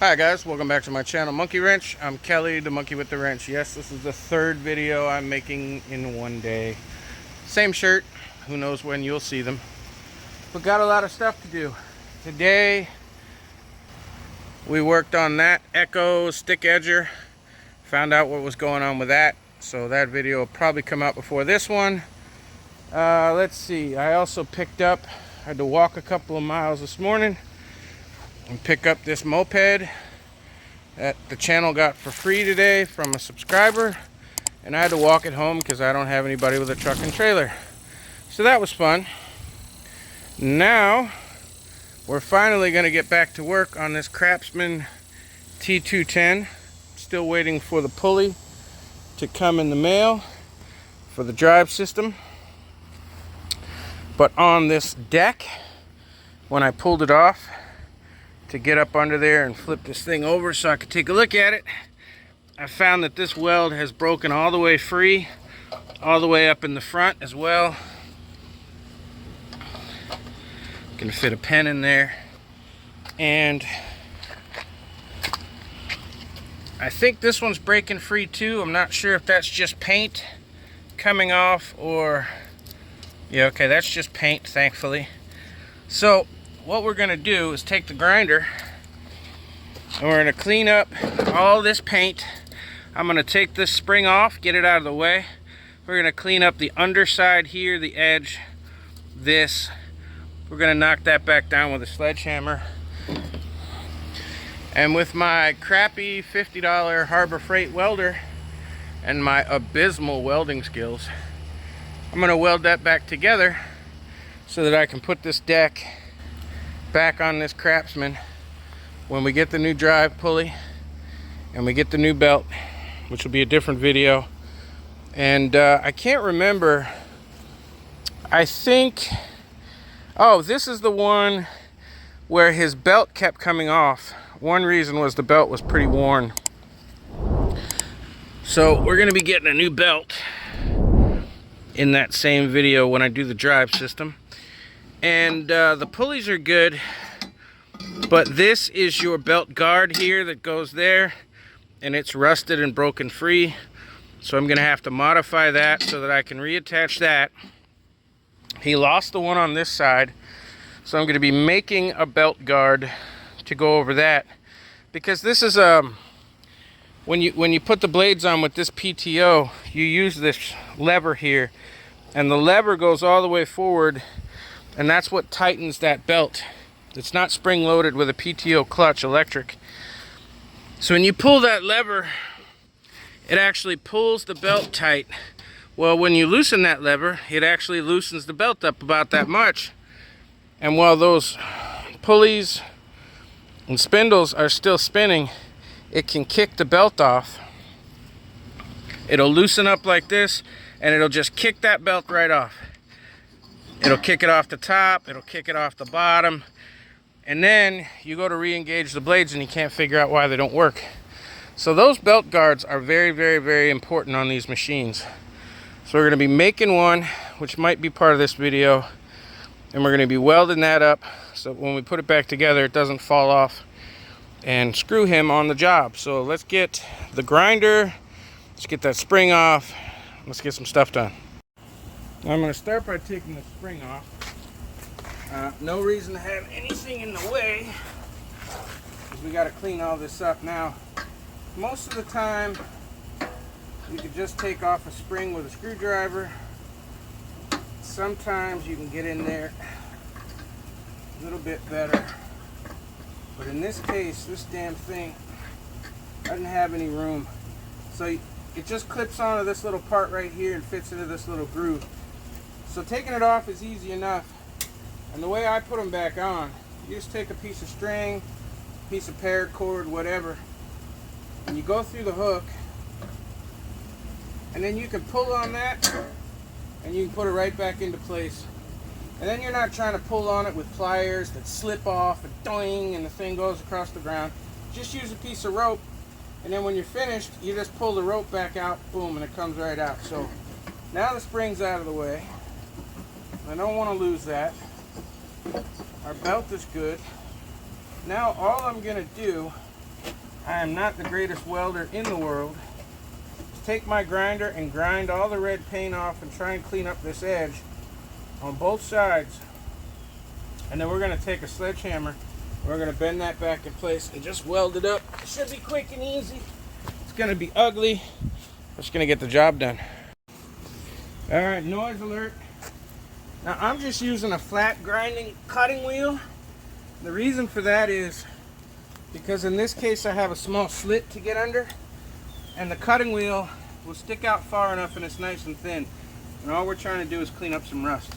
Hi guys, welcome back to my channel Monkey Wrench. I'm Kelly, the monkey with the wrench. Yes, this is the third video I'm making in one day. Same shirt, who knows when you'll see them. But got a lot of stuff to do. Today we worked on that Echo stick edger. Found out what was going on with that. So that video will probably come out before this one. Let's see, I also picked up, I had to walk a couple of miles this morning and pick up this moped that the channel got for free today from a subscriber, and I had to walk it home because I don't have anybody with a truck and trailer. So that was fun. Now we're finally going to get back to work on this Craftsman T210. Still waiting for the pulley to come in the mail for the drive system. But on this deck, when I pulled it off to get up under there and flip this thing over so I could take a look at it, I found that this weld has broken all the way free, all the way up in the front as well. Can fit a pen in there, and I think this one's breaking free too. I'm not sure if that's just paint coming off or, yeah, okay, that's just paint, thankfully. So what we're going to do is take the grinder and we're going to clean up all this paint. I'm going to take this spring off, get it out of the way. We're going to clean up the underside here, the edge, this. We're going to knock that back down with a sledgehammer. And with my crappy $50 Harbor Freight welder and my abysmal welding skills, I'm going to weld that back together so that I can put this deck back on this Craftsman when we get the new drive pulley and we get the new belt, which will be a different video. And I can't remember, I think, oh, this is the one where his belt kept coming off. One reason was the belt was pretty worn. So we're going to be getting a new belt in that same video when I do the drive system. And the pulleys are good, but this is your belt guard here that goes there, and it's rusted and broken free. So I'm going to have to modify that so that I can reattach that. He lost the one on this side, so I'm going to be making a belt guard to go over that, because this is when you put the blades on with this PTO, you use this lever here, and the lever goes all the way forward, and that's what tightens that belt. It's not spring loaded with a PTO clutch electric. So when you pull that lever, it actually pulls the belt tight. Well, when you loosen that lever, it actually loosens the belt up about that much. And while those pulleys and spindles are still spinning, it can kick the belt off. It'll loosen up like this, and it'll just kick that belt right off. It'll kick it off the top, it'll kick it off the bottom, and then you go to re-engage the blades and you can't figure out why they don't work. So those belt guards are very, very, very important on these machines. So we're going to be making one, which might be part of this video, and we're going to be welding that up so when we put it back together it doesn't fall off and screw him on the job. So let's get the grinder, let's get that spring off, let's get some stuff done. I'm going to start by taking the spring off. No reason to have anything in the way, because we got to clean all this up. Now, most of the time you can just take off a spring with a screwdriver. Sometimes you can get in there a little bit better, but in this case, this damn thing doesn't have any room. So it just clips onto this little part right here and fits into this little groove. So taking it off is easy enough. And the way I put them back on, you just take a piece of string, piece of paracord, whatever, and you go through the hook, and then you can pull on that and you can put it right back into place. And then you're not trying to pull on it with pliers that slip off and doing and the thing goes across the ground. Just use a piece of rope, and then when you're finished, you just pull the rope back out, boom, and it comes right out. So now the spring's out of the way. I don't want to lose that. Our belt is good. Now all I'm going to do I am not the greatest welder in the world. Take my grinder and grind all the red paint off and try and clean up this edge on both sides. And then we're going to take a sledgehammer. We're going to bend that back in place and just weld it up. It should be quick and easy. It's going to be ugly. We're just going to get the job done. Alright, noise alert. Now I'm just using a flat grinding cutting wheel. The reason for that is because in this case I have a small slit to get under, and the cutting wheel will stick out far enough and it's nice and thin. And all we're trying to do is clean up some rust.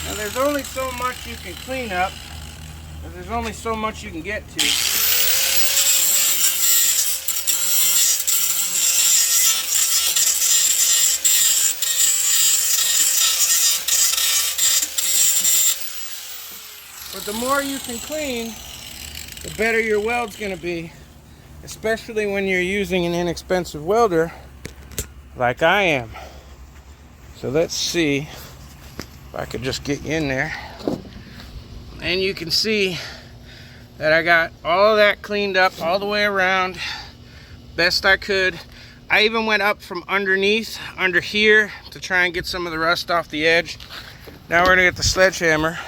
Now there's only so much you can clean up, and there's only so much you can get to. But the more you can clean, the better your weld's going to be, especially when you're using an inexpensive welder like I am. So let's see if I could just get in there. And you can see that I got all of that cleaned up all the way around best I could. I even went up from underneath, under here, to try and get some of the rust off the edge. Now we're going to get the sledgehammer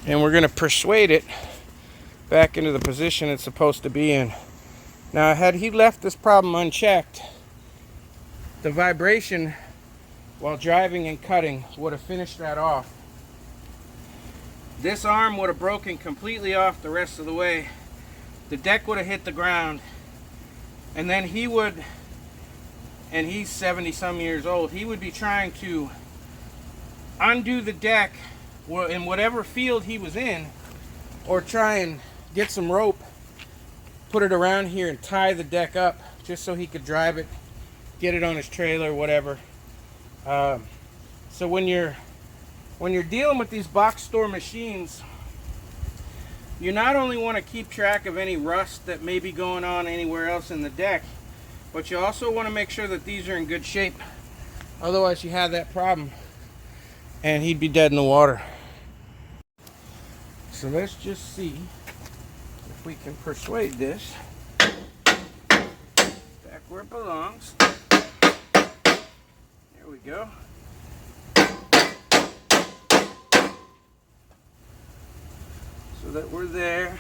and we're going to persuade it back into the position it's supposed to be in. Now had he left this problem unchecked, the vibration while driving and cutting would have finished that off. This arm would have broken completely off the rest of the way. The deck would have hit the ground, and then he would, and he's 70 some years old, he would be trying to undo the deck in whatever field he was in, or try and get some rope, put it around here and tie the deck up just so he could drive it, get it on his trailer, whatever. So when you're dealing with these box store machines, you not only want to keep track of any rust that may be going on anywhere else in the deck, but you also want to make sure that these are in good shape. Otherwise you have that problem and he'd be dead in the water. So let's just see if we can persuade this back where it belongs. There we go. So that we're there.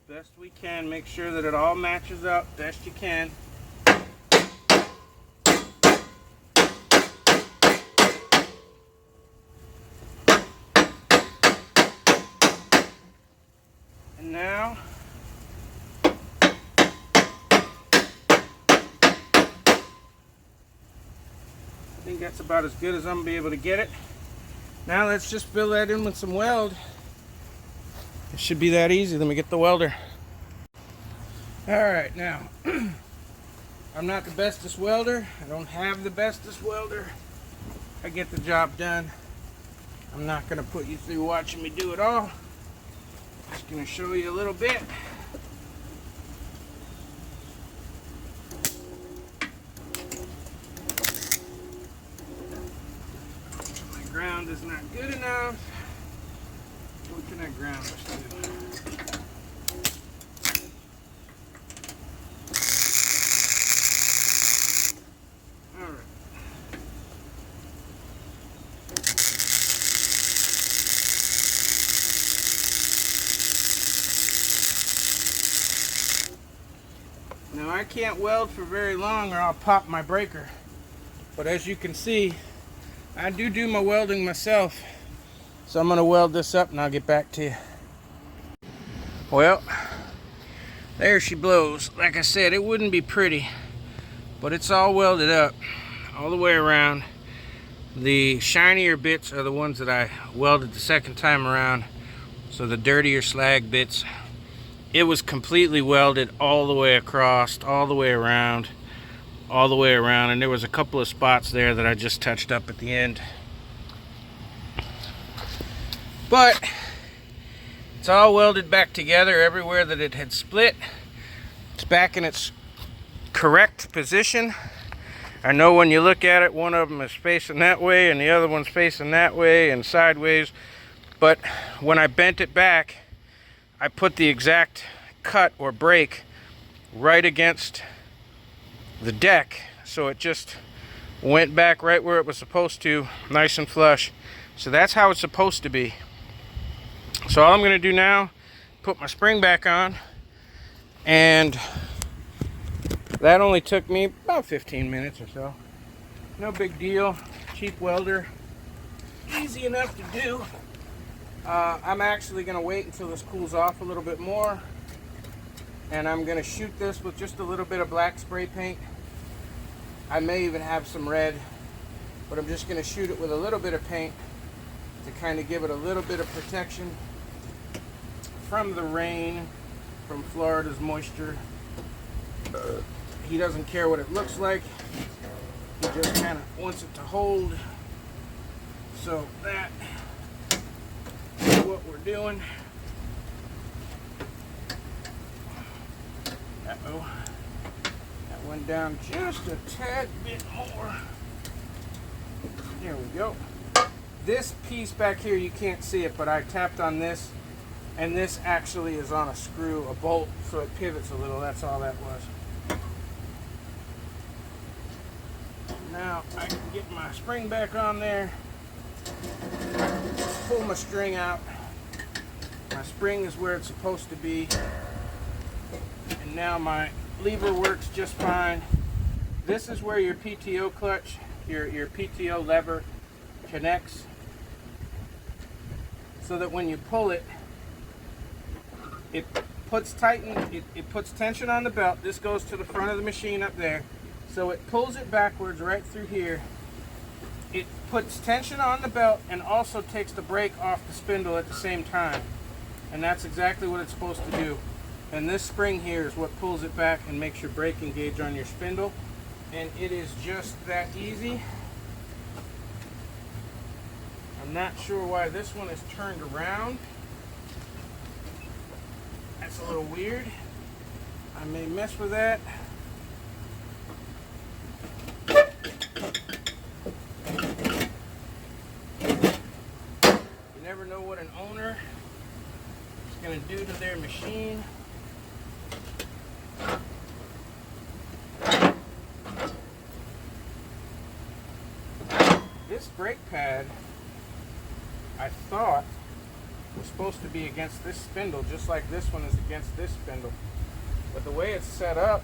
Best we can. Make sure that it all matches up best you can. And now I think that's about as good as I'm going to be able to get it. Now let's just fill that in with some weld. It should be that easy. Let me get the welder. Alright, now I'm not the bestest welder. I don't have the bestest welder. I get the job done. I'm not going to put you through watching me do it all. I'm just going to show you a little bit. Ground is not good enough. What can I ground this to? Alright. Now I can't weld for very long or I'll pop my breaker. But as you can see, I do my welding myself, so I'm going to weld this up and I'll get back to you. Well, there she blows. Like I said, it wouldn't be pretty, but it's all welded up all the way around. The shinier bits are the ones that I welded the second time around, so the dirtier slag bits. It was completely welded all the way across, all the way around, and there was a couple of spots there that I just touched up at the end. But it's all welded back together everywhere that it had split. It's back in its correct position. I know when you look at it, one of them is facing that way and the other one's facing that way and sideways. But when I bent it back, I put the exact cut or break right against the deck. So it just went back right where it was supposed to, nice and flush. So that's how it's supposed to be. So all I'm going to do now, put my spring back on, and that only took me about 15 minutes or so. No big deal, cheap welder, easy enough to do. I'm actually going to wait until this cools off a little bit more, and I'm going to shoot this with just a little bit of black spray paint. I may even have some red, but I'm just going to shoot it with a little bit of paint to kind of give it a little bit of protection from the rain, from Florida's moisture. He doesn't care what it looks like. He just kind of wants it to hold. So that is what we're doing. Uh-oh. That went down just a tad bit more. There we go. This piece back here, you can't see it, but I tapped on this, and this actually is on a screw, a bolt, so it pivots a little. That's all that was. Now I can get my spring back on there, pull my string out. My spring is where it's supposed to be, and now my lever works just fine. This is where your PTO clutch, your PTO lever connects, so that when you pull it, it puts tension on the belt. This goes to the front of the machine up there. So it pulls it backwards right through here. It puts tension on the belt and also takes the brake off the spindle at the same time. And that's exactly what it's supposed to do. And this spring here is what pulls it back and makes your braking gauge on your spindle. And it is just that easy. I'm not sure why this one is turned around. That's a little weird. I may mess with that. You never know what an owner is going to do to their machine. This brake pad, I thought, was supposed to be against this spindle, just like this one is against this spindle. But the way it's set up,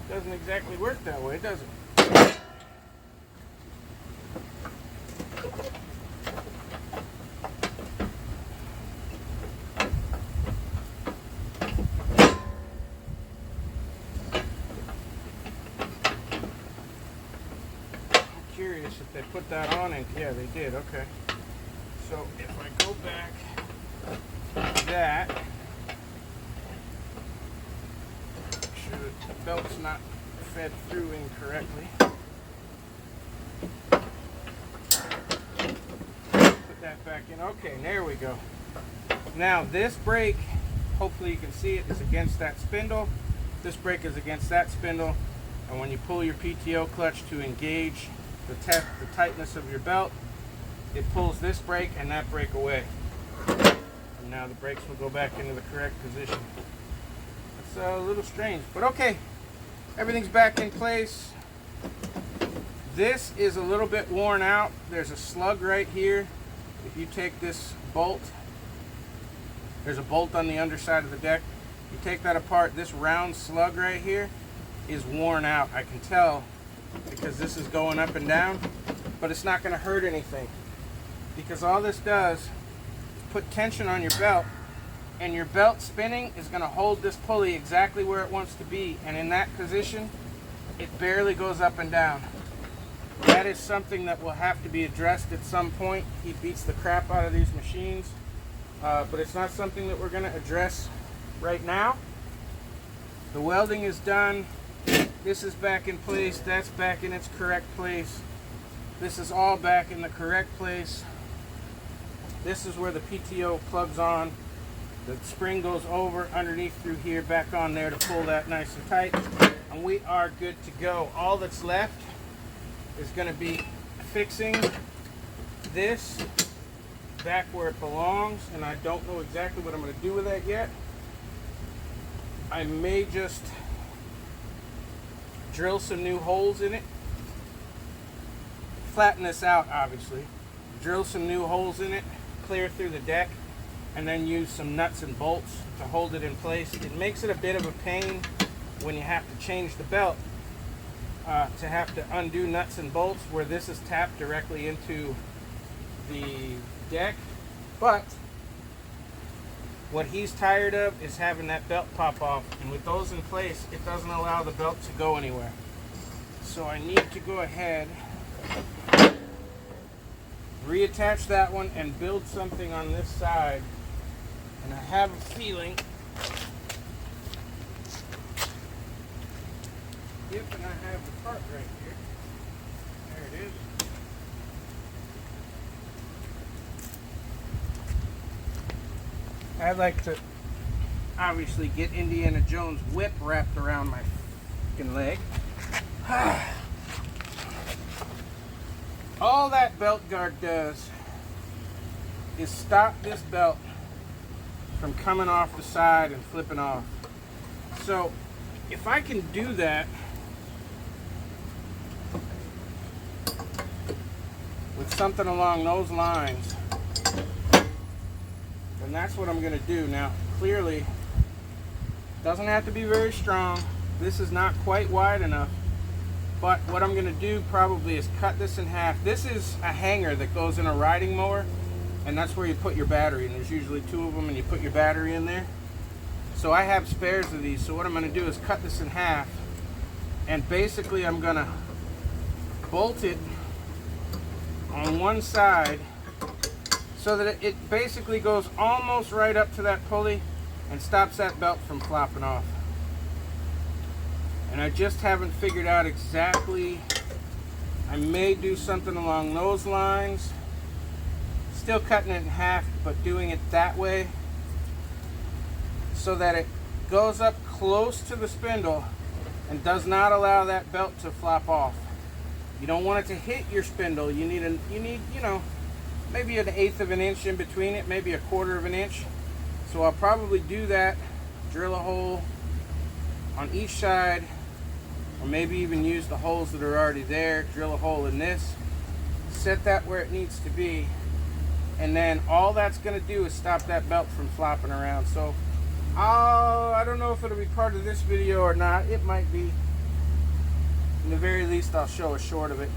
it doesn't exactly work that way, does it? I'm curious if they put that on, and yeah, they did. Okay. So if I go back to that, make sure that the belt's not fed through incorrectly. Put that back in. Okay, there we go. Now this brake, hopefully you can see it, is against that spindle. This brake is against that spindle. And when you pull your PTO clutch to engage the tightness of your belt, it pulls this brake and that brake away. And now the brakes will go back into the correct position. It's a little strange, but okay. Everything's back in place. This is a little bit worn out. There's a slug right here. If you take this bolt, there's a bolt on the underside of the deck. You take that apart, this round slug right here is worn out. I can tell because this is going up and down, but it's not going to hurt anything, because all this does put tension on your belt, and your belt spinning is going to hold this pulley exactly where it wants to be, and in that position it barely goes up and down. That is something that will have to be addressed at some point. He beats the crap out of these machines, but it's not something that we're going to address right now. The welding is done. This is back in place. That's back in its correct place. This is all back in the correct place. This is where the PTO plugs on. The spring goes over underneath through here, back on there to pull that nice and tight, and we are good to go. All that's left is going to be fixing this back where it belongs, and I don't know exactly what I'm going to do with that yet. I may just drill some new holes in it, flatten this out obviously, drill some new holes in it, clear through the deck, and then use some nuts and bolts to hold it in place. It makes it a bit of a pain when you have to change the belt, to have to undo nuts and bolts where this is tapped directly into the deck, but what he's tired of is having that belt pop off, and with those in place it doesn't allow the belt to go anywhere. So I need to go ahead, reattach that one and build something on this side, and I have a feeling and I have the part right here. There it is. I'd like to obviously get Indiana Jones whip wrapped around my fucking leg. All that belt guard does is stop this belt from coming off the side and flipping off. So if I can do that with something along those lines, then that's what I'm going to do. Now clearly doesn't have to be very strong. This is not quite wide enough, but what I'm going to do probably is cut this in half. This is a hanger that goes in a riding mower, and that's where you put your battery, and there's usually two of them, and you put your battery in there. So I have spares of these, so what I'm going to do is cut this in half, and basically I'm going to bolt it on one side so that it basically goes almost right up to that pulley and stops that belt from flopping off. And I just haven't figured out exactly. I may do something along those lines, still cutting it in half but doing it that way so that it goes up close to the spindle and does not allow that belt to flop off. You don't want it to hit your spindle. You need, you know, maybe 1/8 of an inch in between it, maybe 1/4 of an inch. So I'll probably do that, drill a hole on each side, or maybe even use the holes that are already there, drill a hole in this, set that where it needs to be, and then all that's going to do is stop that belt from flopping around. So I don't know if it'll be part of this video or not. It might be. In the very least, I'll show a short of it.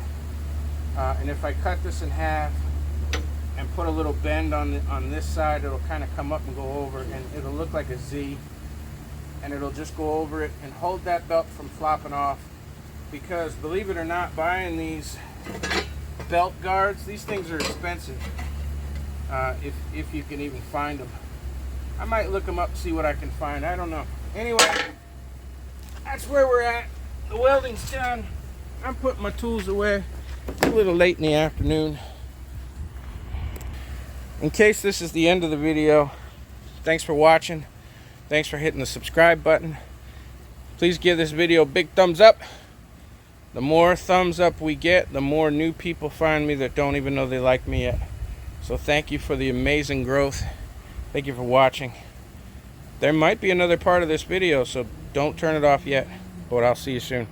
And if I cut this in half and put a little bend on this side, it'll kind of come up and go over, and it'll look like a Z, and it'll just go over it and hold that belt from flopping off. Because believe it or not, buying these belt guards, these things are expensive, if you can even find them. I might look them up, see what I can find. I don't know. Anyway, that's where we're at. The welding's done. I'm putting my tools away. It's a little late in the afternoon. In case this is the end of the video, thanks for watching. Thanks for hitting the subscribe button. Please give this video a big thumbs up. The more thumbs up we get, the more new people find me that don't even know they like me yet. So thank you for the amazing growth. Thank you for watching. There might be another part of this video, so don't turn it off yet. But I'll see you soon.